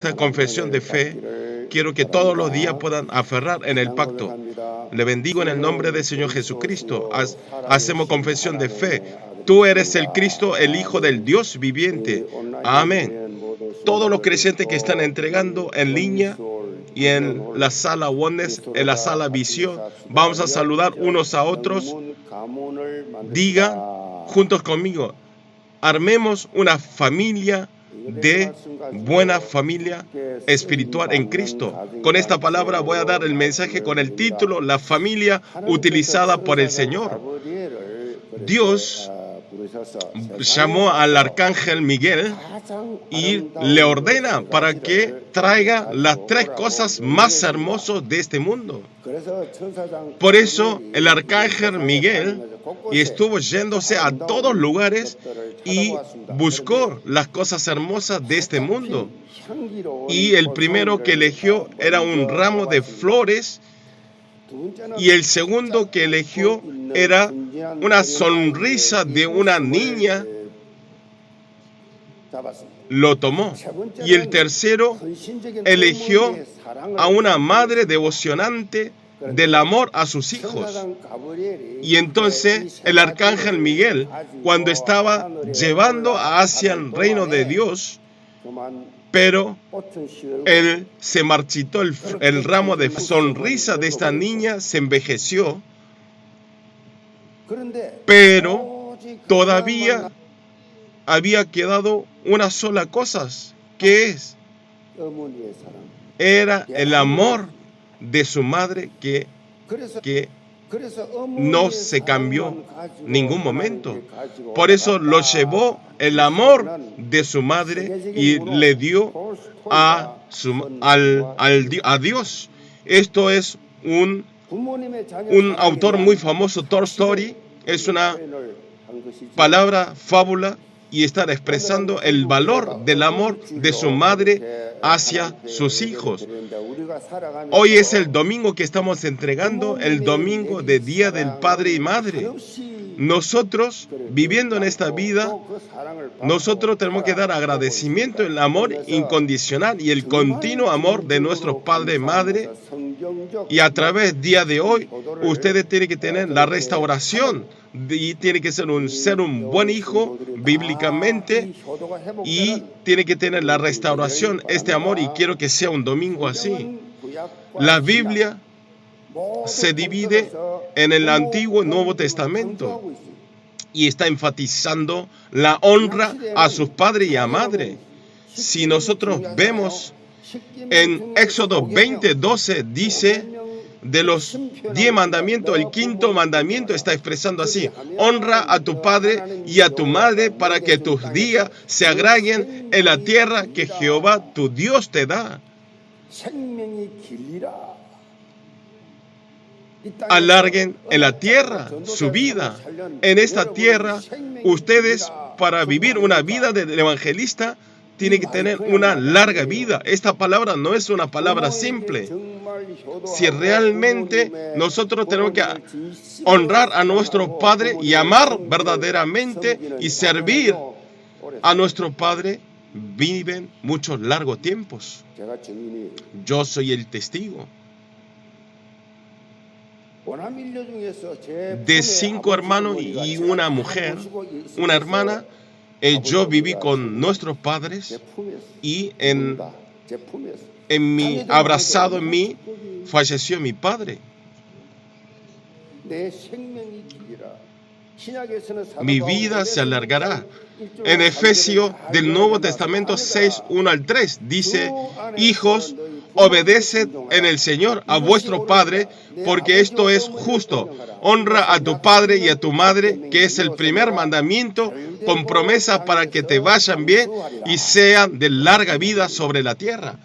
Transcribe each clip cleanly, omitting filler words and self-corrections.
Esta confesión de fe, quiero que todos los días puedan aferrar en el pacto. Le bendigo en el nombre del Señor Jesucristo. Hacemos confesión de fe. Tú eres el Cristo, el Hijo del Dios viviente. Amén. Todos los creyentes que están entregando en línea y en la sala Oneness, en la sala Visión, vamos a saludar unos a otros. Digan juntos conmigo, armemos una familia de buena familia espiritual en Cristo. Con esta palabra voy a dar el mensaje con el título La familia utilizada por el Señor. Dios llamó al arcángel Miguel y le ordena para que traiga las tres cosas más hermosas de este mundo. Por eso el arcángel Miguel estuvo yéndose a todos lugares y buscó las cosas hermosas de este mundo. Y el primero que eligió era un ramo de flores, y el segundo que eligió era una sonrisa de una niña. Lo tomó. Y el tercero eligió a una madre devocionante del amor a sus hijos. Y entonces el arcángel Miguel, cuando estaba llevando hacia el reino de Dios, pero él se marchitó, el ramo de sonrisa de esta niña se envejeció, pero todavía había quedado una sola cosa, que era el amor de su madre que no se cambió ningún momento. Por eso lo llevó el amor de su madre y le dio a Dios. Esto es un autor muy famoso, Tolstoy, es una palabra fábula y está expresando el valor del amor de su madre hacia sus hijos. Hoy es el domingo que estamos entregando, el domingo de Día del Padre y Madre. Nosotros, viviendo en esta vida, nosotros tenemos que dar agradecimiento al amor incondicional y el continuo amor de nuestros padres y madre. Y a través del día de hoy, ustedes tienen que tener la restauración y tienen que ser un buen hijo bíblicamente y tienen que tener la restauración, este amor, y quiero que sea un domingo así. La Biblia se divide en el Antiguo y Nuevo Testamento y está enfatizando la honra a sus padres y a madre. Si nosotros vemos en Éxodo 20:12 dice, de los 10 mandamientos, el quinto mandamiento está expresando así: honra a tu padre y a tu madre para que tus días se agreguen en la tierra que Jehová tu Dios te da. Alarguen en la tierra su vida. En esta tierra, ustedes, para vivir una vida del evangelista, tienen que tener una larga vida. Esta palabra no es una palabra simple. Si realmente nosotros tenemos que honrar a nuestro Padre y amar verdaderamente y servir a nuestro Padre, viven muchos largos tiempos. Yo soy el testigo. De 5 hermanos y una mujer, una hermana, yo viví con nuestros padres y abrazado en mí, falleció mi padre. Mi vida se alargará. En Efesios del Nuevo Testamento 6:1-3 dice: hijos, obedeced en el Señor a vuestro Padre, porque esto es justo. Honra a tu padre y a tu madre, que es el primer mandamiento, con promesa para que te vayan bien y sean de larga vida sobre la tierra.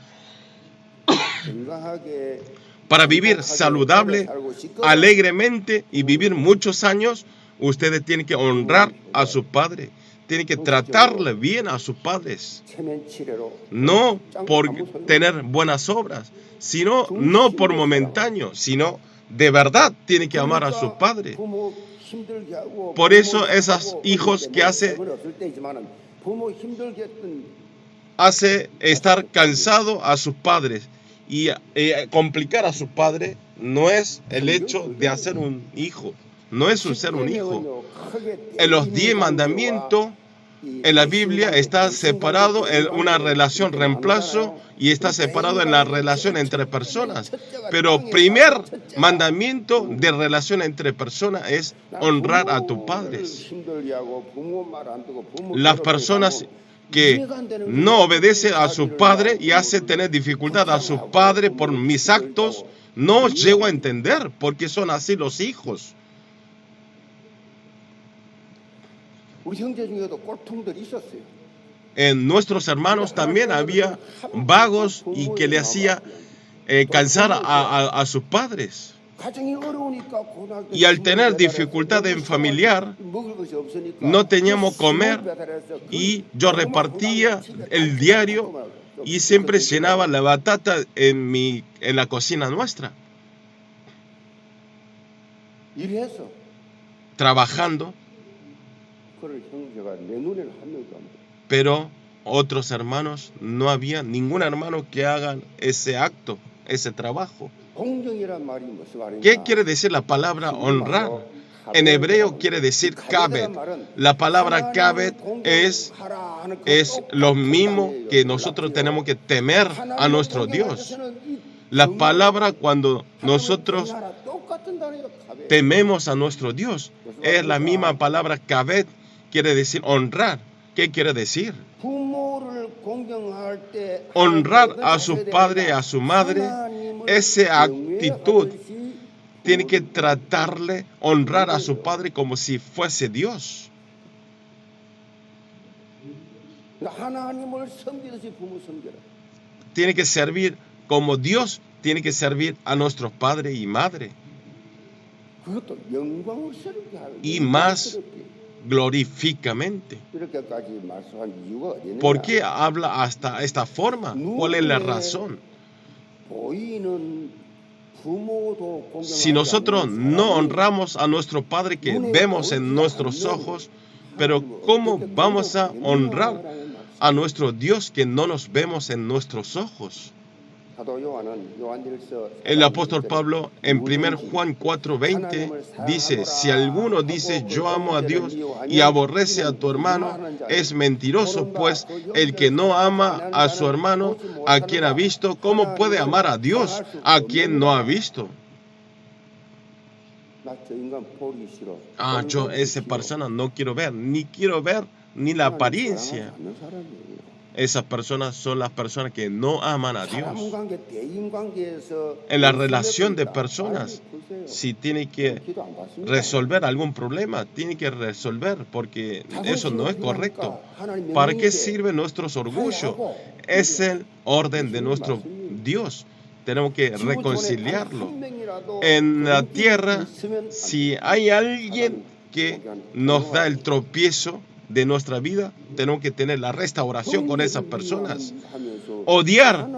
Para vivir saludable, alegremente y vivir muchos años, ustedes tienen que honrar a su padre. Tienen que tratarle bien a sus padres. No por tener buenas obras, sino no por momentáneo, sino de verdad tienen que amar a sus padres. Por eso esos hijos que hacen hace estar cansado a sus padres. Y complicar a sus padres no es el hecho de hacer un hijo, no es ser un hijo. En los 10 mandamientos, en la Biblia está separado en una relación reemplazo y está separado en la relación entre personas. Pero primer mandamiento de relación entre personas es honrar a tus padres. Las personas que no obedecen a sus padres y hacen tener dificultad a sus padres por mis actos, no llego a entender por qué son así los hijos. En nuestros hermanos también había vagos y que le hacía cansar a sus padres. Y al tener dificultad en familiar, no teníamos comer y yo repartía el diario y siempre llenaba la batata en la cocina nuestra. Trabajando. Pero otros hermanos, no había ningún hermano que haga ese acto, ese trabajo. ¿Qué quiere decir la palabra honrar? En hebreo quiere decir kabed. La palabra kabed es lo mismo que nosotros tenemos que temer a nuestro Dios. La palabra cuando nosotros tememos a nuestro Dios es la misma palabra kabed, quiere decir honrar. ¿Qué quiere decir? Honrar a su padre y a su madre, esa actitud tiene que tratarle, honrar a su padre como si fuese Dios. Tiene que servir como Dios tiene que servir a nuestros padres y madre. Y más glorificamente. ¿Por qué habla hasta esta forma? ¿Cuál es la razón? Si nosotros no honramos a nuestro Padre que vemos en nuestros ojos, pero ¿cómo vamos a honrar a nuestro Dios que no nos vemos en nuestros ojos? El apóstol Pablo en 1 Juan 4:20 dice, si alguno dice yo amo a Dios y aborrece a tu hermano, es mentiroso, pues el que no ama a su hermano, a quien ha visto, ¿cómo puede amar a Dios a quien no ha visto? Yo esa persona no quiero ver ni la apariencia. Esas personas son las personas que no aman a Dios. En la relación de personas, si tiene que resolver algún problema, tiene que resolver, porque eso no es correcto. ¿Para qué sirve nuestro orgullo? Es el orden de nuestro Dios. Tenemos que reconciliarlo. En la tierra, si hay alguien que nos da el tropiezo de nuestra vida, tenemos que tener la restauración con esas personas. Odiar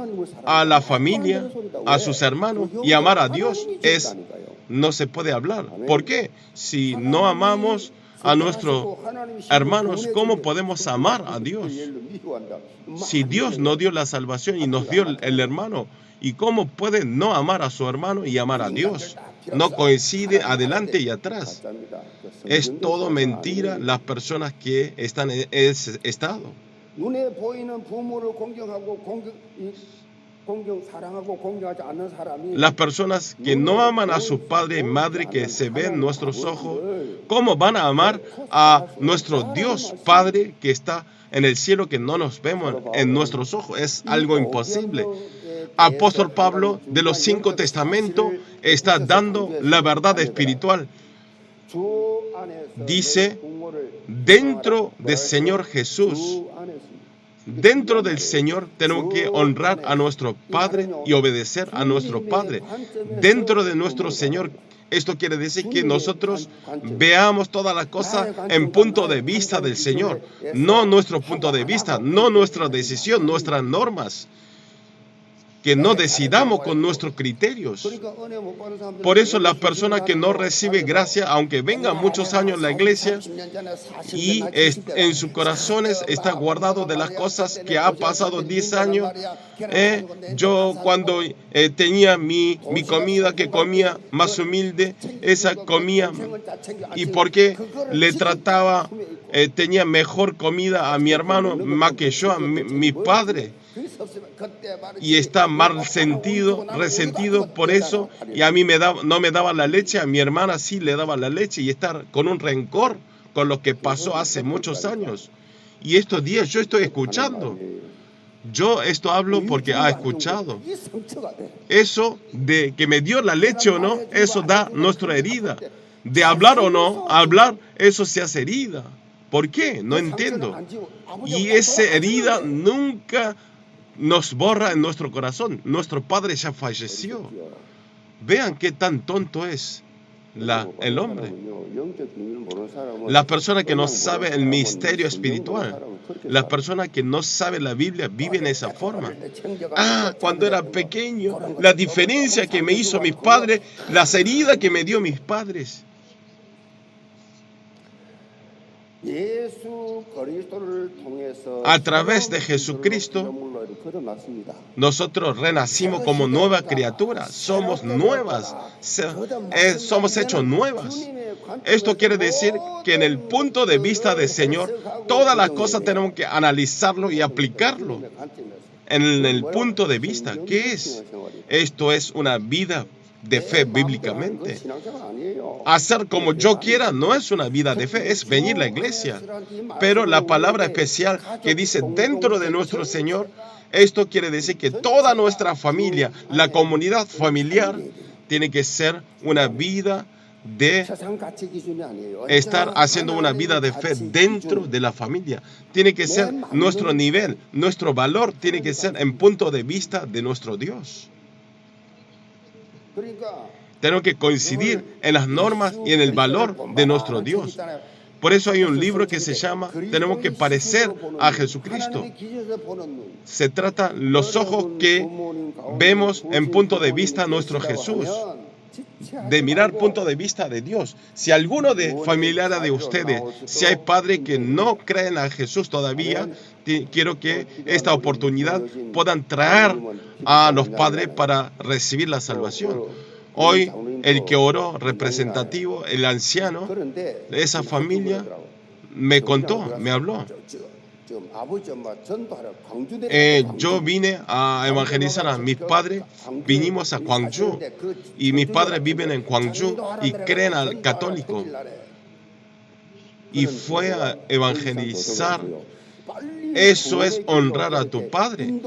a la familia, a sus hermanos y amar a Dios no se puede hablar. ¿Por qué? Si no amamos a nuestros hermanos, ¿cómo podemos amar a Dios? Si Dios nos dio la salvación y nos dio el hermano, ¿y cómo puede no amar a su hermano y amar a Dios? No coincide adelante y atrás. Es todo mentira las personas que están en ese estado. Las personas que no aman a su padre y madre que se ven en nuestros ojos, ¿cómo van a amar a nuestro Dios Padre que está en el cielo que no nos vemos en nuestros ojos? Es algo imposible. Apóstol Pablo de los 5 testamentos está dando la verdad espiritual. Dice, dentro del Señor Jesús, dentro del Señor tenemos que honrar a nuestro Padre y obedecer a nuestro Padre. Dentro de nuestro Señor, esto quiere decir que nosotros veamos todas las cosas en punto de vista del Señor, no nuestro punto de vista, no nuestra decisión, nuestras normas. que no decidamos con nuestros criterios. Por eso la persona que no recibe gracia, aunque venga muchos años a la iglesia y en sus corazones está guardado de las cosas que ha pasado 10 años, yo cuando tenía mi comida que comía más humilde, esa comía, y porque le trataba, tenía mejor comida a mi hermano más que yo, a mi padre, y está mal resentido por eso, y a mí no me daba la leche, a mi hermana sí le daba la leche, y estar con un rencor con lo que pasó hace muchos años. Y estos días yo estoy escuchando. Yo esto hablo porque ha escuchado. Eso de que me dio la leche o no, eso da nuestra herida. De hablar o no, hablar, eso se hace herida. ¿Por qué? No entiendo. Y esa herida nunca nos borra en nuestro corazón. Nuestro padre ya falleció. Vean qué tan tonto es el hombre. La persona que no sabe el misterio espiritual, la persona que no sabe la Biblia, vive en esa forma. Cuando era pequeño, la diferencia que me hizo mis padres, las heridas que me dio mis padres. A través de Jesucristo, nosotros renacimos como nueva criatura. Somos nuevas. Somos hechos nuevas. Esto quiere decir que en el punto de vista del Señor, todas las cosas tenemos que analizarlo y aplicarlo. En el punto de vista, ¿qué es? Esto es una vida de fe bíblicamente. Hacer como yo quiera no es una vida de fe, es venir a la iglesia. Pero la palabra especial que dice dentro de nuestro Señor, esto quiere decir que toda nuestra familia, la comunidad familiar, tiene que ser una vida de estar haciendo una vida de fe dentro de la familia. Tiene que ser nuestro nivel, nuestro valor tiene que ser en punto de vista de nuestro Dios. Tenemos que coincidir en las normas y en el valor de nuestro Dios. Por eso hay un libro que se llama Tenemos que parecer a Jesucristo. Se trata de los ojos que vemos en punto de vista a nuestro Jesús, de mirar punto de vista de Dios. Si alguno de familiares de ustedes, si hay padres que no creen a Jesús todavía, quiero que esta oportunidad puedan traer a los padres para recibir la salvación. Hoy el que oró representativo, el anciano de esa familia, me contó, me habló. Yo vine a evangelizar a mis padres, vinimos a Gwangju y mis padres viven en Gwangju y creen al católico. Y fue a evangelizar. Eso es honrar a tu padre.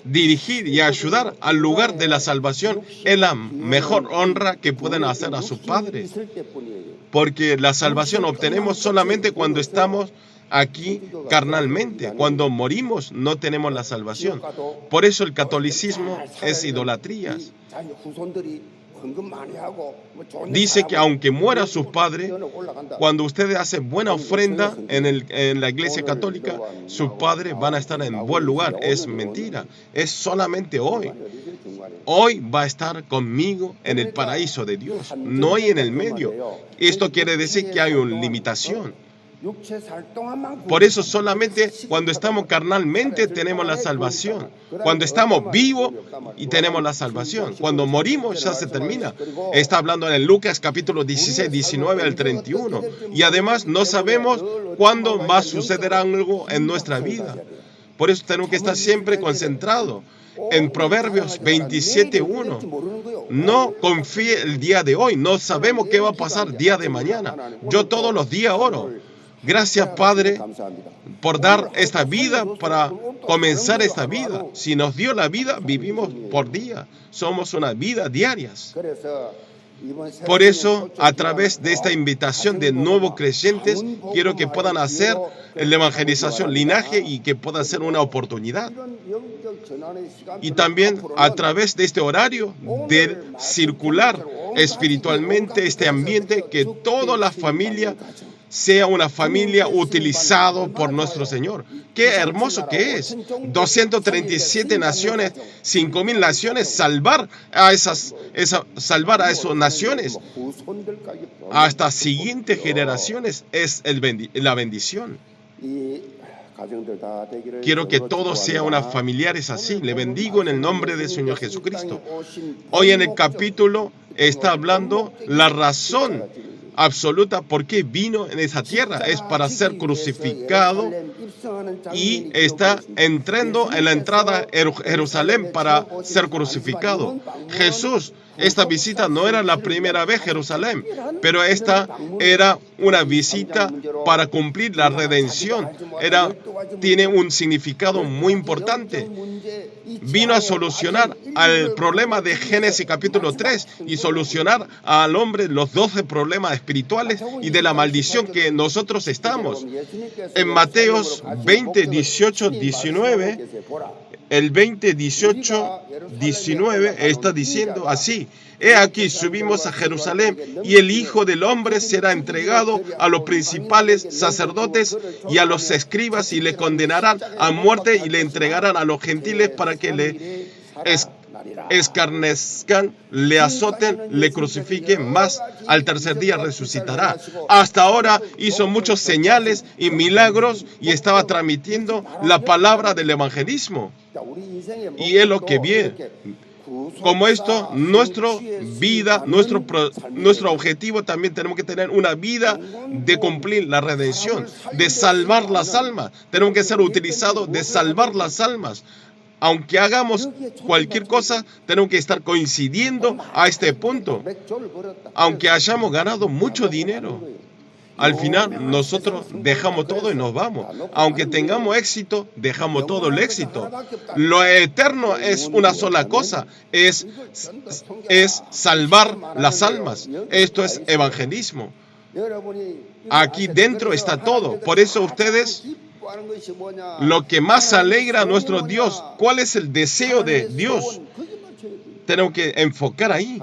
Dirigir y ayudar al lugar de la salvación es la mejor honra que pueden hacer a sus padres. Porque la salvación obtenemos solamente cuando estamos aquí carnalmente. Cuando morimos no tenemos la salvación. Por eso el catolicismo es idolatría. Dice que aunque muera sus padres, cuando ustedes hacen buena ofrenda en la iglesia católica, sus padres van a estar en buen lugar. Es mentira. Es solamente hoy. Hoy va a estar conmigo en el paraíso de Dios, no hay en el medio. Esto quiere decir que hay una limitación. Por eso solamente cuando estamos carnalmente tenemos la salvación. Cuando estamos vivos y tenemos la salvación. Cuando morimos ya se termina. Está hablando en el Lucas capítulo 16, 19 al 31. Y además no sabemos cuándo va a suceder algo en nuestra vida. Por eso tenemos que estar siempre concentrados. En Proverbios 27:1, no confíe el día de hoy. No sabemos qué va a pasar día de mañana. Yo todos los días oro. Gracias, Padre, por dar esta vida, para comenzar esta vida. Si nos dio la vida, vivimos por día. Somos una vida diaria. Por eso, a través de esta invitación de nuevos creyentes, quiero que puedan hacer la evangelización linaje y que pueda ser una oportunidad. Y también a través de este horario de circular espiritualmente este ambiente, que toda la familia sea una familia utilizado por nuestro Señor. ¡Qué hermoso que es! 237 naciones, 5,000 naciones, salvar a esas naciones. Hasta siguientes generaciones es la bendición. Quiero que todos sean unas familiares así. Le bendigo en el nombre del Señor Jesucristo. Hoy en el capítulo está hablando la razón absoluta por qué vino en esa tierra. Es para ser crucificado y está entrando en la entrada a Jerusalén para ser crucificado. Jesús, esta visita no era la primera vez a Jerusalén, pero esta era una visita para cumplir la redención. Tiene un significado muy importante. Vino a solucionar el problema de Génesis capítulo 3 y solucionar al hombre los 12 problemas espirituales y de la maldición que nosotros estamos. En Mateos 20, 18, 19, el 20, 18, 19 está diciendo así: He aquí subimos a Jerusalén, y el Hijo del Hombre será entregado a los principales sacerdotes y a los escribas, y le condenarán a muerte y le entregarán a los gentiles para que le escarnezcan, le azoten, le crucifiquen, mas al tercer día resucitará. Hasta ahora hizo muchos señales y milagros y estaba transmitiendo la palabra del evangelismo. Y es lo que viene. Como esto, nuestra vida, nuestro objetivo también tenemos que tener una vida de cumplir la redención, de salvar las almas. Tenemos que ser utilizados de salvar las almas. Aunque hagamos cualquier cosa, tenemos que estar coincidiendo a este punto. Aunque hayamos ganado mucho dinero, al final nosotros dejamos todo y nos vamos. Aunque tengamos éxito, dejamos todo el éxito. Lo eterno es una sola cosa, es salvar las almas. Esto es evangelismo. Aquí dentro está todo. Por eso ustedes, lo que más alegra a nuestro Dios, ¿cuál es el deseo de Dios? Tenemos que enfocar ahí.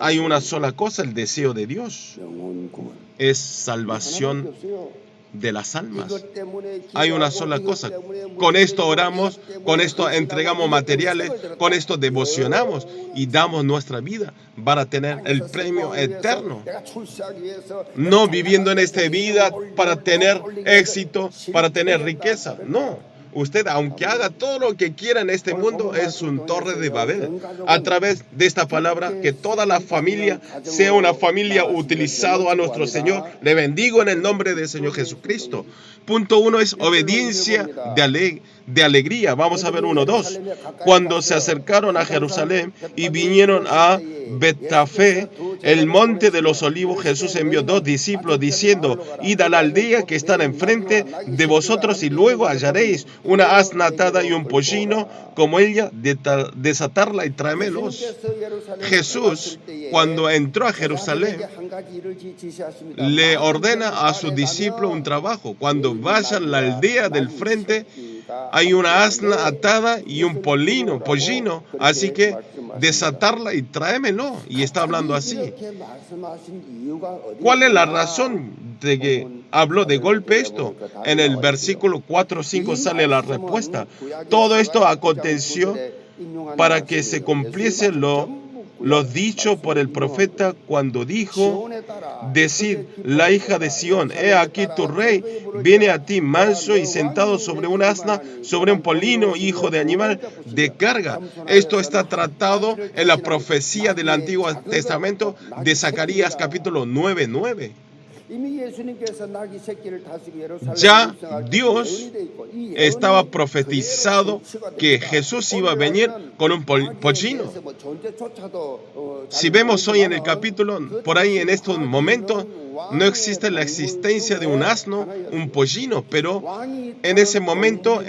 Hay una sola cosa, el deseo de Dios. Es salvación de las almas. Hay una sola cosa. Con esto oramos, con esto entregamos materiales, con esto devocionamos y damos nuestra vida para tener el premio eterno. No viviendo en esta vida para tener éxito, para tener riqueza. No. Usted, aunque haga todo lo que quiera en este mundo, es un torre de Babel. A través de esta palabra, que toda la familia sea una familia utilizada a nuestro Señor. Le bendigo en el nombre del Señor Jesucristo. Punto 1 es obediencia de alegría. Vamos a ver 1:2. Cuando se acercaron a Jerusalén y vinieron a Betfagé, el monte de los olivos, Jesús envió 2 discípulos diciendo: Id a la aldea que está enfrente de vosotros y luego hallaréis una asna atada y un pollino como ella, desatarla y tráemelos. Jesús, cuando entró a Jerusalén, le ordena a sus discípulos un trabajo. Cuando vayan a la aldea del frente, hay una asna atada y un pollino, así que desatarla y tráemelo. Y está hablando así. ¿Cuál es la razón de que habló de golpe esto? En el versículo 4-5 sale la respuesta. Todo esto aconteció para que se cumpliese lo dicho por el profeta cuando dijo: Decid, la hija de Sión, he aquí tu rey viene a ti manso y sentado sobre un asna, sobre un pollino, hijo de animal de carga. Esto está tratado en la profecía del Antiguo Testamento de Zacarías capítulo 9:9. Ya Dios estaba profetizado que Jesús iba a venir con un pollino. Si vemos hoy en el capítulo, por ahí en estos momentos, no existe la existencia de un asno, un pollino, pero en ese momento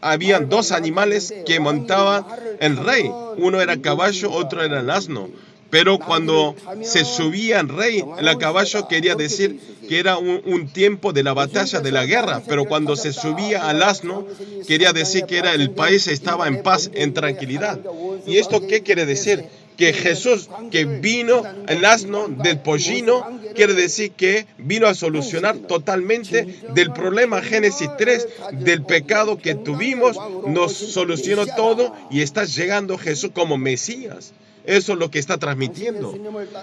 habían 2 animales que montaban el rey. Uno era caballo, otro era el asno. Pero cuando se subía el rey, el caballo quería decir que era un tiempo de la batalla, de la guerra. Pero cuando se subía al asno, quería decir que el país estaba en paz, en tranquilidad. ¿Y esto qué quiere decir? que Jesús, que vino el asno del pollino, quiere decir que vino a solucionar totalmente del problema Génesis 3, del pecado que tuvimos, nos solucionó todo y está llegando Jesús como Mesías. Eso es lo que está transmitiendo.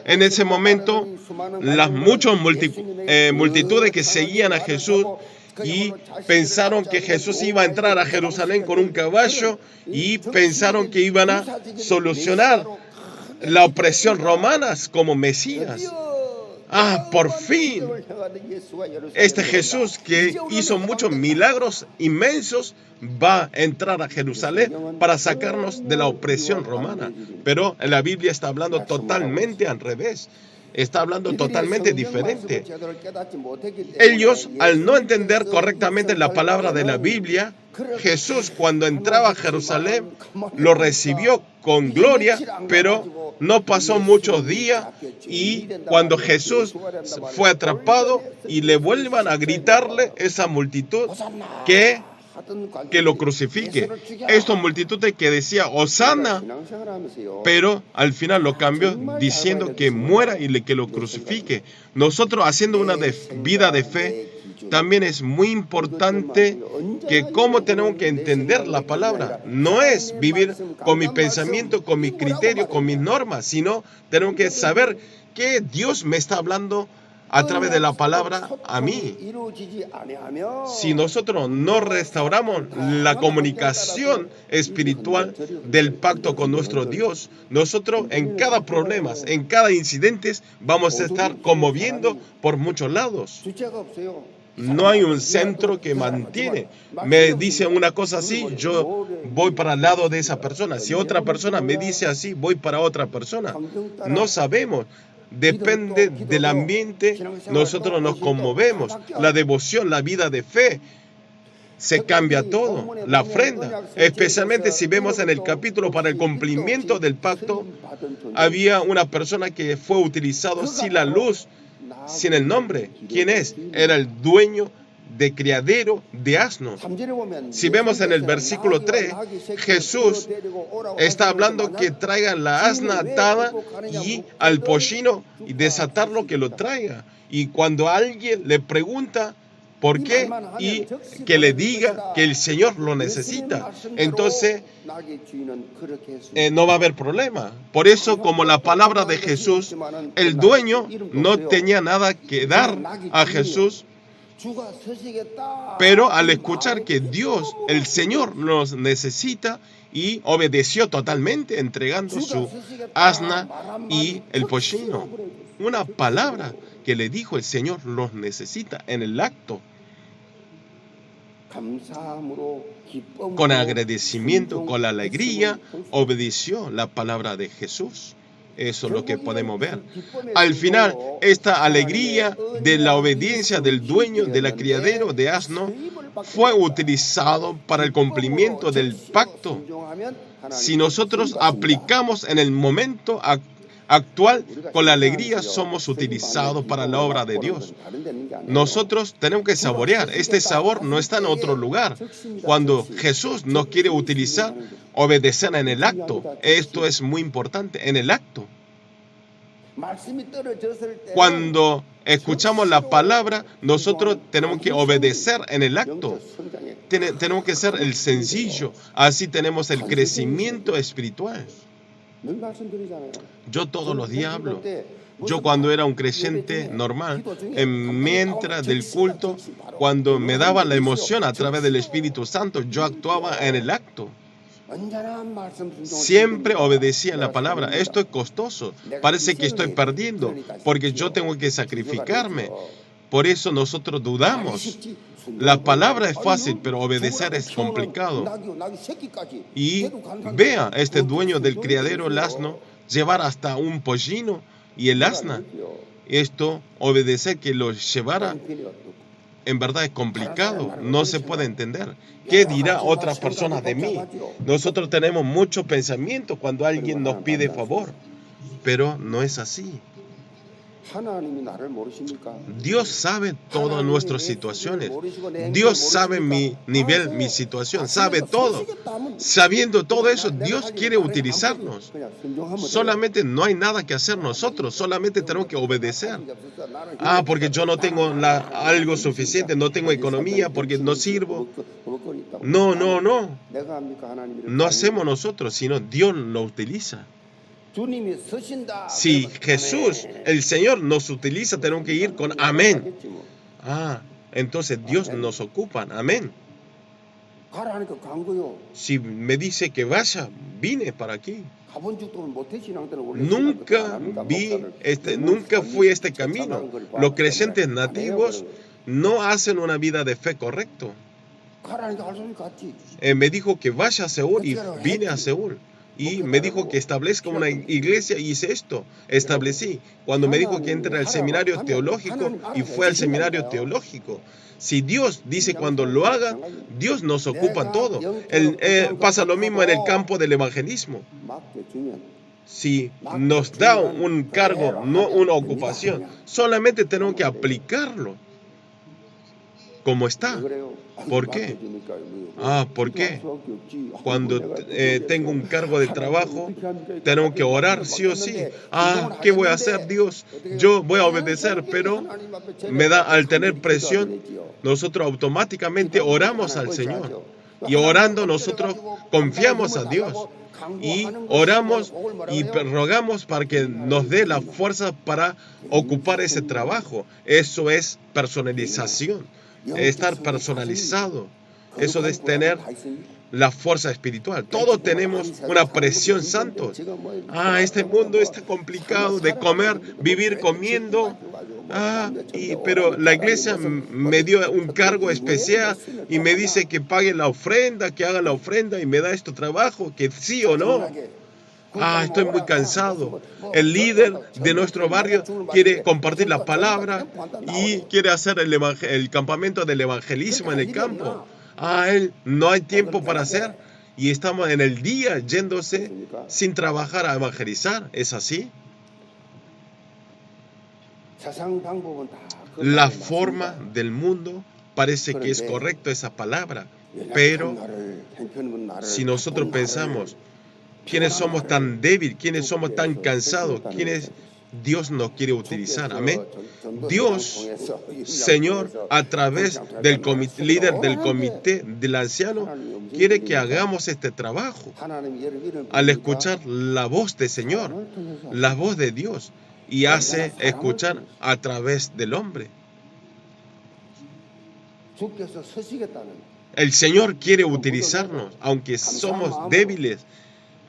En ese momento, las muchas multitudes que seguían a Jesús y pensaron que Jesús iba a entrar a Jerusalén con un caballo y pensaron que iban a solucionar la opresión romana como Mesías. Por fin, este Jesús que hizo muchos milagros inmensos va a entrar a Jerusalén para sacarnos de la opresión romana. Pero la Biblia está hablando totalmente al revés. Está hablando totalmente diferente. Ellos, al no entender correctamente la palabra de la Biblia, Jesús cuando entraba a Jerusalén lo recibió con gloria, pero no pasó muchos días y cuando Jesús fue atrapado y le vuelvan a gritarle esa multitud que lo crucifique. Esta multitud que decía Hosana, pero al final lo cambió diciendo que muera y que lo crucifique. Nosotros haciendo una vida de fe, también es muy importante que cómo tenemos que entender la palabra. No es vivir con mi pensamiento, con mi criterio, con mis normas, sino tenemos que saber que Dios me está hablando a través de la palabra a mí. Si nosotros no restauramos la comunicación espiritual del pacto con nuestro Dios, nosotros en cada problema, en cada incidente, vamos a estar conmoviendo por muchos lados. No hay un centro que mantiene. Me dice una cosa así, yo voy para el lado de esa persona. Si otra persona me dice así, voy para otra persona. No sabemos. Depende del ambiente, nosotros nos conmovemos. La devoción, la vida de fe, se cambia todo. La ofrenda, especialmente si vemos en el capítulo para el cumplimiento del pacto, había una persona que fue utilizado sin la luz, sin el nombre. ¿Quién es? Era el dueño de criadero de asno. Si vemos en el versículo 3, Jesús está hablando que traigan la asna atada y al pollino y desatarlo que lo traiga. Y cuando alguien le pregunta por qué y que le diga que el Señor lo necesita, entonces no va a haber problema. Por eso, como la palabra de Jesús, el dueño no tenía nada que dar a Jesús, pero al escuchar que Dios, el Señor, nos necesita y obedeció totalmente, entregando su asna y el pollino. Una palabra que le dijo el Señor los necesita en el acto. Con agradecimiento, con alegría, obedeció la palabra de Jesús. Eso es lo que podemos ver. Al final, esta alegría de la obediencia del dueño de la criadero de asno fue utilizado para el cumplimiento del pacto. Si nosotros aplicamos en el momento actual, con la alegría somos utilizados para la obra de Dios. Nosotros tenemos que saborear. Este sabor no está en otro lugar. Cuando Jesús nos quiere utilizar, obedecer en el acto. Esto es muy importante, en el acto. Cuando escuchamos la palabra, nosotros tenemos que obedecer en el acto. Tenemos que ser el sencillo. Así tenemos el crecimiento espiritual. Yo todos los días hablo. Yo cuando era un creyente normal, mientras del culto, cuando me daba la emoción a través del Espíritu Santo, yo actuaba en el acto. Siempre obedecía la palabra. Esto es costoso. Parece que estoy perdiendo, porque yo tengo que sacrificarme. Por eso nosotros dudamos. La palabra es fácil, pero obedecer es complicado. Y vea, este dueño del criadero, el asno, llevar hasta un pollino y el asna. Esto, obedecer que lo llevara, en verdad es complicado. No se puede entender. ¿Qué dirá otras personas de mí? Nosotros tenemos mucho pensamiento cuando alguien nos pide favor, pero no es así. Dios sabe todas nuestras situaciones. Dios sabe mi nivel, mi situación, sabe todo. Sabiendo todo eso, Dios quiere utilizarnos. Solamente no hay nada que hacer nosotros, solamente tenemos que obedecer. Porque yo no tengo algo suficiente, no tengo economía, porque no sirvo. No. No hacemos nosotros, sino Dios lo utiliza. Si Jesús, el Señor, nos utiliza, tenemos que ir con amén. Entonces Dios nos ocupa. Amén. Si me dice que vaya, vine para aquí. Nunca fui a este camino. Los creyentes nativos no hacen una vida de fe correcto. Me dijo que vaya a Seúl y vine a Seúl. Y me dijo que establezca una iglesia y hice esto. Establecí. Cuando me dijo que entre al seminario teológico y fue al seminario teológico. Si Dios dice cuando lo haga, Dios nos ocupa todo. Pasa lo mismo en el campo del evangelismo. Si nos da un cargo, no una ocupación, solamente tenemos que aplicarlo como está. ¿Por qué? ¿Por qué? Cuando tengo un cargo de trabajo, tengo que orar sí o sí. ¿Qué voy a hacer, Dios? Yo voy a obedecer, pero al tener presión, nosotros automáticamente oramos al Señor. Y orando nosotros confiamos a Dios. Y oramos y rogamos para que nos dé la fuerza para ocupar ese trabajo. Eso es personalización. Estar personalizado. Eso es tener la fuerza espiritual. Todos tenemos una presión santos. Este mundo está complicado de comer, vivir comiendo. Pero la iglesia me dio un cargo especial y me dice que pague la ofrenda, que haga la ofrenda y me da este trabajo, que sí o no. Estoy muy cansado. El líder de nuestro barrio quiere compartir la palabra y quiere hacer el campamento del evangelismo en el campo. Él no hay tiempo para hacer y estamos en el día yéndose sin trabajar a evangelizar. ¿Es así? La forma del mundo parece que es correcta esa palabra, pero si nosotros pensamos, ¿quiénes somos tan débiles? ¿Quiénes somos tan cansados? ¿Quiénes Dios nos quiere utilizar? Amén. Dios, Señor, a través del líder del comité del anciano, quiere que hagamos este trabajo. Al escuchar la voz del Señor, la voz de Dios, y hace escuchar a través del hombre. El Señor quiere utilizarnos, aunque somos débiles.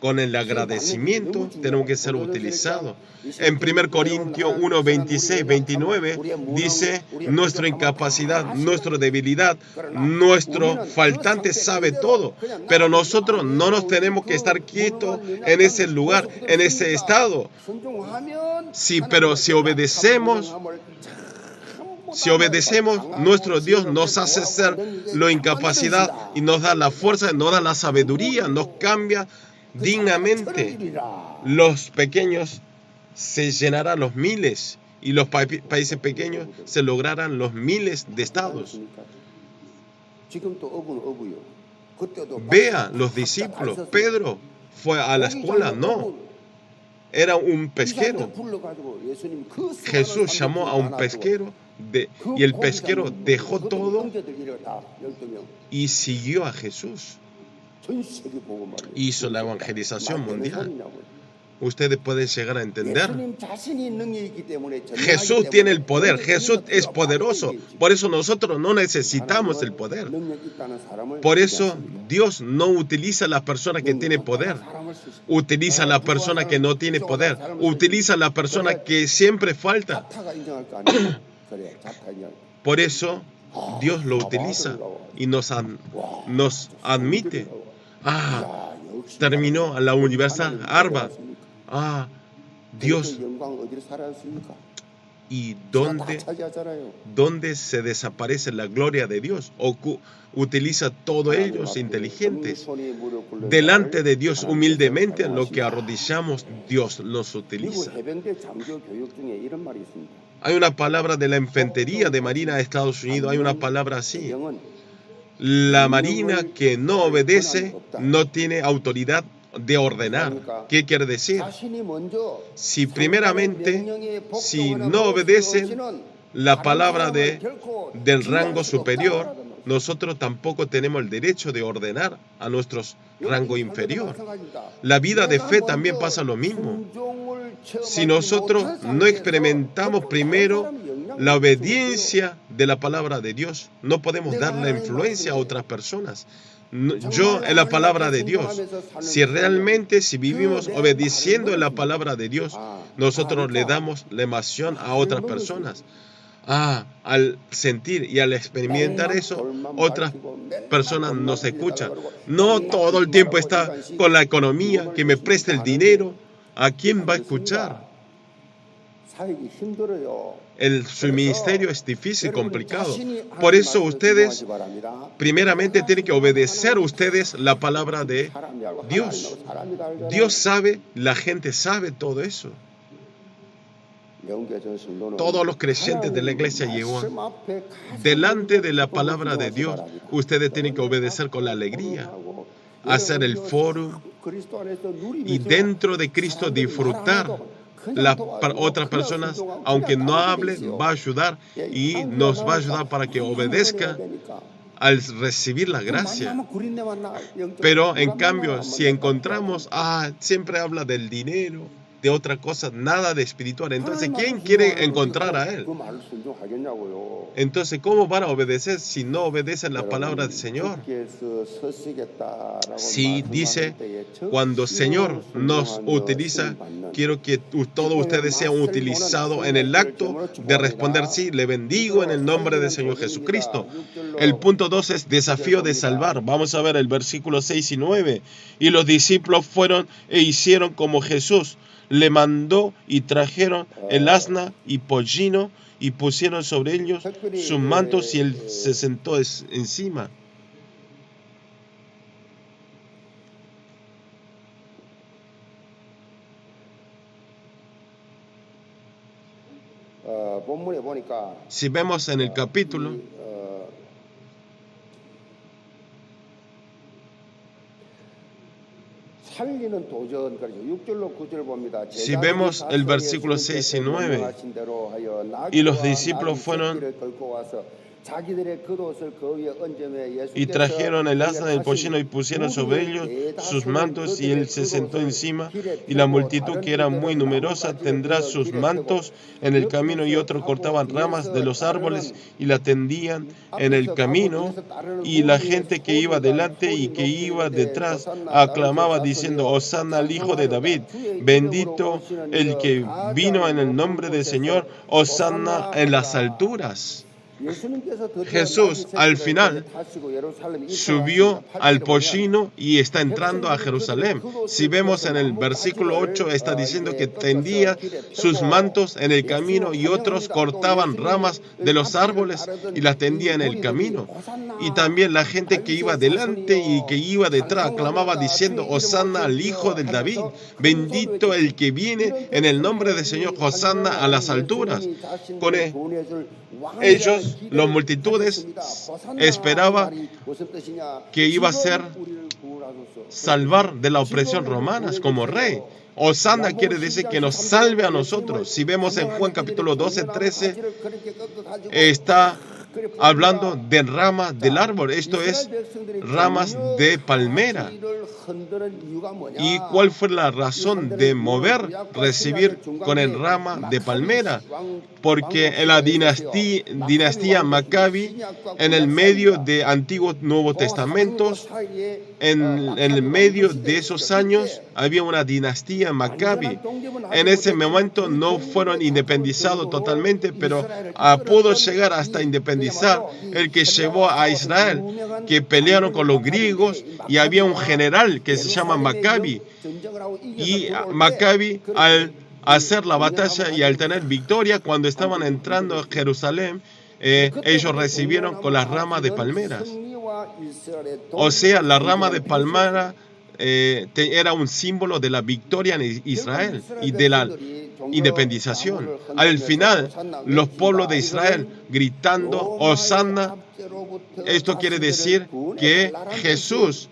Con el agradecimiento tenemos que ser utilizados. En 1 Corintios 1, 26, 29 dice, nuestra incapacidad, nuestra debilidad, nuestro faltante sabe todo. Pero nosotros no nos tenemos que estar quietos en ese lugar, en ese estado. Pero si obedecemos, nuestro Dios nos hace ser la incapacidad y nos da la fuerza, nos da la sabiduría, nos cambia dignamente. Los pequeños se llenarán los miles y los países pequeños se lograrán los miles de estados. Vea los discípulos. Pedro fue a la escuela, no. Era un pesquero. Jesús llamó a un pesquero y el pesquero dejó todo y siguió a Jesús. Hizo la evangelización mundial. Ustedes pueden llegar a entender. Jesús tiene el poder. Jesús es poderoso. Por eso nosotros no necesitamos el poder. Por eso Dios no utiliza a la persona que tiene poder. Utiliza a la persona que no tiene poder. Utiliza a la persona que siempre falta. Por eso Dios lo utiliza y nos admite. Terminó a la Universidad Harvard. Dios ¿Y dónde se desaparece la gloria de Dios? Utiliza todos ellos inteligentes. Delante de Dios humildemente, lo que arrodillamos, Dios los utiliza. Hay una palabra de la infantería de Marina de Estados Unidos, hay una palabra así. La Marina que no obedece no tiene autoridad de ordenar. ¿Qué quiere decir? Si primeramente, si no obedecen la palabra del rango superior, nosotros tampoco tenemos el derecho de ordenar a nuestro rango inferior. La vida de fe también pasa lo mismo. Si nosotros no experimentamos primero la obediencia de la palabra de Dios, no podemos dar la influencia a otras personas. Yo en la palabra de Dios, si vivimos obedeciendo en la palabra de Dios, nosotros le damos la emoción a otras personas. Al sentir y al experimentar eso, otras personas nos escuchan. No todo el tiempo está con la economía, que me preste el dinero. ¿A quién va a escuchar? Su ministerio es difícil, complicado. Por eso ustedes, primeramente, tienen que obedecer ustedes la palabra de Dios. Dios sabe, la gente sabe todo eso. Todos los creyentes de la iglesia llegó delante de la palabra de Dios. Ustedes tienen que obedecer con la alegría, hacer el foro y dentro de Cristo disfrutar. Las otras personas, aunque no hablen, va a ayudar y nos va a ayudar para que obedezca al recibir la gracia. Pero en cambio, si encontramos, siempre habla del dinero, de otra cosa, nada de espiritual. Entonces, ¿quién quiere encontrar a Él? Entonces, ¿cómo van a obedecer si no obedecen la palabra del Señor? Sí, dice, cuando el Señor nos utiliza, quiero que todos ustedes sean utilizados en el acto de responder sí, le bendigo en el nombre del Señor Jesucristo. El punto 2 es desafío de salvar. Vamos a ver el versículo 6 y 9. Y los discípulos fueron e hicieron como Jesús le mandó y trajeron el asna y pollino y pusieron sobre ellos sus mantos y él se sentó encima. Si vemos en el capítulo, si vemos el versículo 6 y 9, y los discípulos fueron y trajeron el asna del pollino y pusieron sobre ellos sus mantos y él se sentó encima, y la multitud, que era muy numerosa, tendrá sus mantos en el camino, y otros cortaban ramas de los árboles y la tendían en el camino, y la gente que iba delante y que iba detrás aclamaba diciendo: Hosanna al Hijo de David, bendito el que vino en el nombre del Señor, Hosanna en las alturas. Jesús al final subió al pollino y está entrando a Jerusalén. Si vemos en el versículo 8, está diciendo que tendía sus mantos en el camino, y otros cortaban ramas de los árboles y las tendían en el camino. Y también la gente que iba delante y que iba detrás aclamaba diciendo: Hosanna al Hijo de David, bendito el que viene en el nombre del Señor, Hosanna a las alturas. Con ellos, las multitudes esperaban que iba a ser salvar de la opresión romana como rey. Hosanna quiere decir que nos salve a nosotros. Si vemos en Juan capítulo 12, 13, está hablando de ramas del árbol, esto es ramas de palmera. ¿Y cuál fue la razón de recibir con el rama de palmera? Porque en la dinastía Maccabi, en el medio de Antiguo y Nuevo Testamentos, en el medio de esos años había una dinastía Maccabi. En ese momento no fueron independizados totalmente, pero pudo llegar hasta independizar el que llevó a Israel, que pelearon con los griegos, y había un general que se llama Maccabi. Y Maccabi, al hacer la batalla y al tener victoria, cuando estaban entrando a Jerusalén, ellos recibieron con las ramas de palmeras. O sea, la rama de palmera era un símbolo de la victoria en Israel y de la independización. Al final, los pueblos de Israel gritando, Hosanna, esto quiere decir que Jesús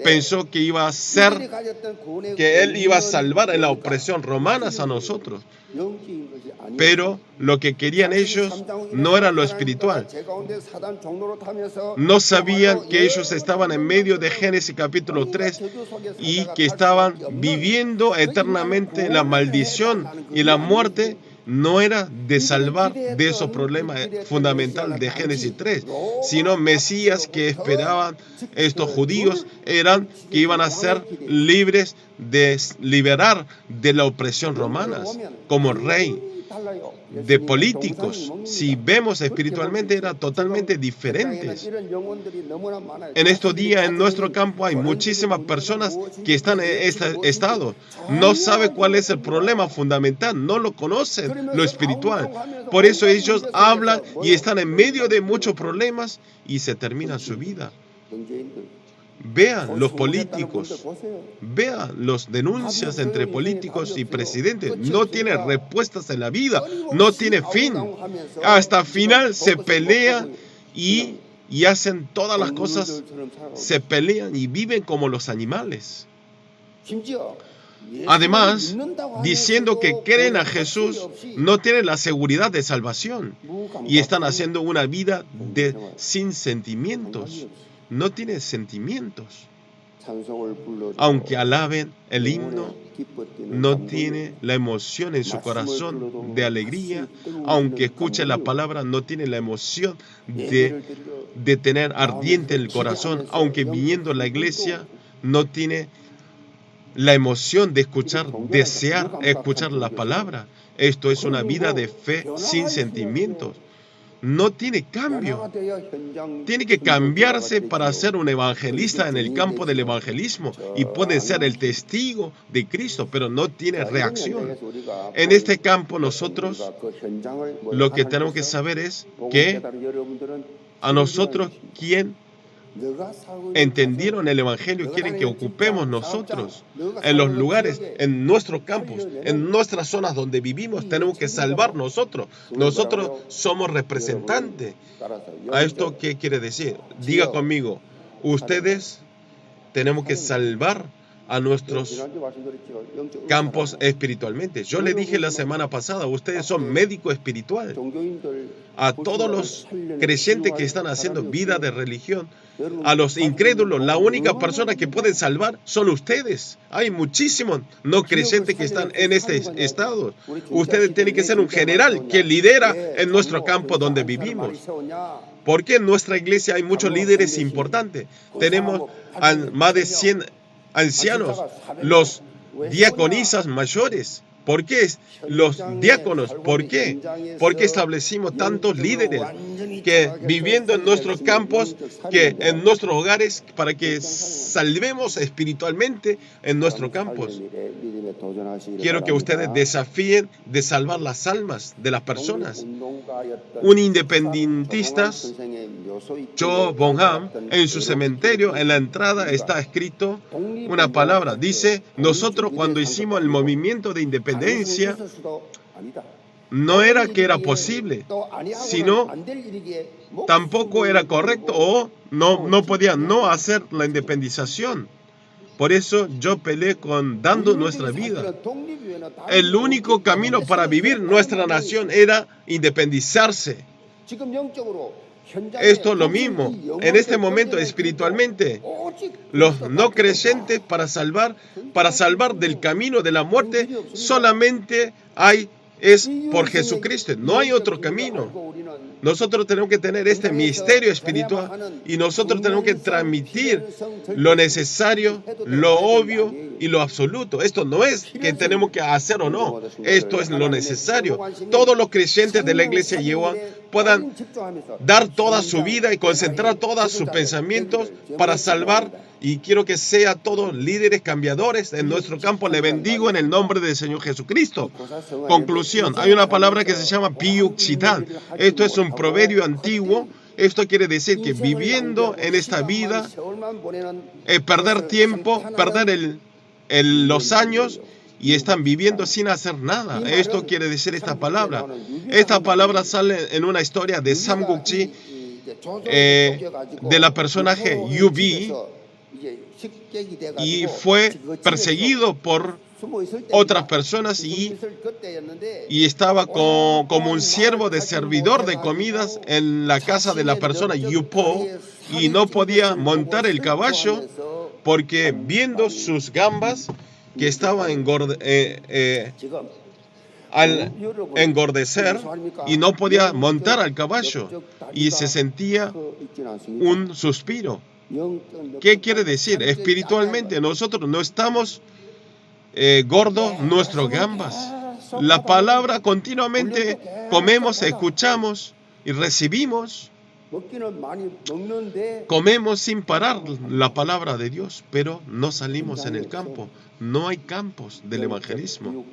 pensó que iba a ser, que Él iba a salvar en la opresión romana a nosotros. Pero lo que querían ellos no era lo espiritual. No sabían que ellos estaban en medio de Génesis capítulo 3 y que estaban viviendo eternamente la maldición y la muerte. No era de salvar de esos problemas fundamentales de Génesis 3, sino Mesías que esperaban estos judíos eran que iban a ser libres de liberar de la opresión romana como rey. De políticos, si vemos espiritualmente, eran totalmente diferentes. En estos días, en nuestro campo, hay muchísimas personas que están en este estado. No saben cuál es el problema fundamental, no lo conocen, lo espiritual. Por eso ellos hablan y están en medio de muchos problemas y se terminan su vida. Vean los políticos, vean las denuncias entre políticos y presidentes. No tiene respuestas en la vida, no tiene fin. Hasta final se pelean y hacen todas las cosas, se pelean y viven como los animales. Además, diciendo que creen a Jesús, no tienen la seguridad de salvación y están haciendo una vida sin sentimientos. No tiene sentimientos. Aunque alaben el himno, no tiene la emoción en su corazón de alegría. Aunque escuche la palabra, no tiene la emoción de tener ardiente el corazón. Aunque viniendo a la iglesia, no tiene la emoción de escuchar, desear escuchar la palabra. Esto es una vida de fe sin sentimientos. No tiene cambio. Tiene que cambiarse para ser un evangelista en el campo del evangelismo y puede ser el testigo de Cristo, pero no tiene reacción. En este campo nosotros lo que tenemos que saber es que a nosotros quien entendieron el evangelio quieren que ocupemos nosotros en los lugares, en nuestros campos, en nuestras zonas donde vivimos. Tenemos que salvar nosotros. Nosotros somos representantes. ¿A esto qué quiere decir? Diga conmigo, ustedes tenemos que salvar a nuestros campos espiritualmente. Yo le dije la semana pasada, ustedes son médico espiritual. A todos los creyentes que están haciendo vida de religión, a los incrédulos, la única persona que pueden salvar son ustedes. Hay muchísimos no creyentes que están en este estado. Ustedes tienen que ser un general que lidera en nuestro campo donde vivimos. Porque en nuestra iglesia hay muchos líderes importantes. Tenemos más de 100 ancianos, los diaconisas mayores. ¿Por qué los diáconos? ¿Por qué? Porque establecimos tantos líderes que viviendo en nuestros campos, que en nuestros hogares, para que salvemos espiritualmente en nuestros campos. Quiero que ustedes desafíen de salvar las almas de las personas. Un independentista, Cho Bonham, en su cementerio, en la entrada está escrito una palabra. Dice, nosotros cuando hicimos el movimiento de independencia, no era que era posible, sino tampoco era correcto o no podía no hacer la independización. Por eso yo peleé dando nuestra vida. El único camino para vivir nuestra nación era independizarse. Esto es lo mismo. En este momento, espiritualmente, los no creyentes para salvar del camino de la muerte, solamente es por Jesucristo. No hay otro camino. Nosotros tenemos que tener este misterio espiritual y nosotros tenemos que transmitir lo necesario, lo obvio y lo absoluto. Esto no es que tenemos que hacer o no. Esto es lo necesario. Todos los creyentes de la iglesia llevan puedan dar toda su vida y concentrar todos sus pensamientos para salvar. Y quiero que sea todos líderes cambiadores en nuestro campo. Le bendigo en el nombre del Señor Jesucristo. Conclusión. Hay una palabra que se llama piuxitan. Esto es un proverbio antiguo. Esto quiere decir que viviendo en esta vida, perder tiempo, perder los años, y están viviendo sin hacer nada. Esto quiere decir esta palabra. Esta palabra sale en una historia de Samgukji, de la personaje Yubi, y fue perseguido por otras personas y estaba como un siervo de servidor de comidas en la casa de la persona Yupo, y no podía montar el caballo porque viendo sus gambas que estaban al engordecer, y no podía montar al caballo y se sentía un suspiro. ¿Qué quiere decir? Espiritualmente nosotros no estamos gordos, nuestros gambas. La palabra continuamente comemos, escuchamos y recibimos. Comemos sin parar la palabra de Dios, pero no salimos en el campo. No hay campos del evangelismo.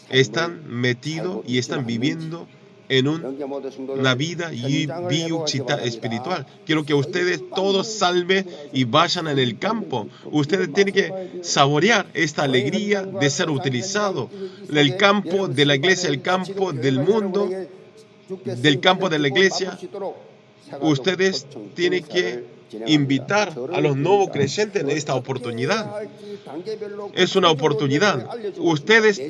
Están metidos y están viviendo en una vida espiritual. Quiero que ustedes todos salven y vayan en el campo. Ustedes tienen que saborear esta alegría de ser utilizados. El campo de la iglesia, el campo del mundo, del campo de la iglesia. Ustedes tienen que invitar a los nuevos creyentes en esta oportunidad. Es una oportunidad. Ustedes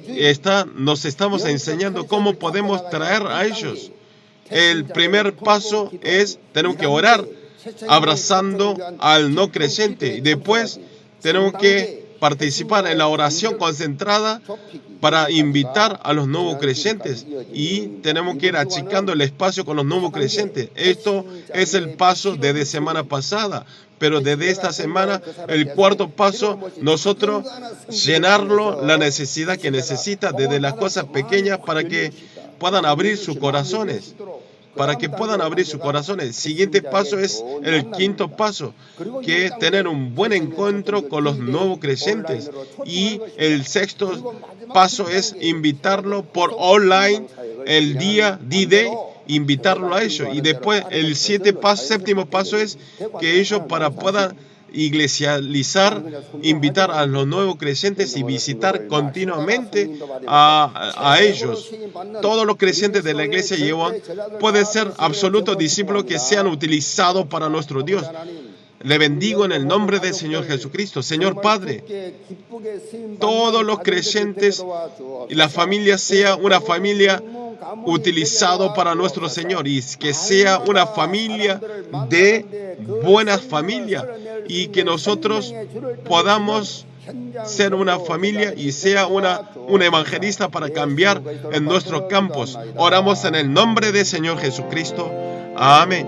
nos estamos enseñando cómo podemos traer a ellos. El primer paso es, tenemos que orar abrazando al no creyente, y después tenemos que participar en la oración concentrada para invitar a los nuevos creyentes, y tenemos que ir achicando el espacio con los nuevos creyentes. Esto es el paso desde semana pasada, pero desde esta semana, el cuarto paso, nosotros llenarlo, la necesidad que necesita desde las cosas pequeñas para que puedan abrir sus corazones. El siguiente paso es el quinto paso, que es tener un buen encuentro con los nuevos creyentes. Y el sexto paso es invitarlo por online, el día D-Day, invitarlo a ellos. Y después el séptimo paso es que ellos puedan iglesializar, invitar a los nuevos creyentes y visitar continuamente a ellos. Todos los creyentes de la iglesia Yehová pueden ser absolutos discípulos que sean utilizados para nuestro Dios. Le bendigo en el nombre del Señor Jesucristo. Señor Padre, todos los creyentes y la familia sea una familia utilizado para nuestro Señor, y que sea una familia de buenas familias, y que nosotros podamos ser una familia y sea un evangelista para cambiar en nuestros campos. Oramos en el nombre del Señor Jesucristo. Amén.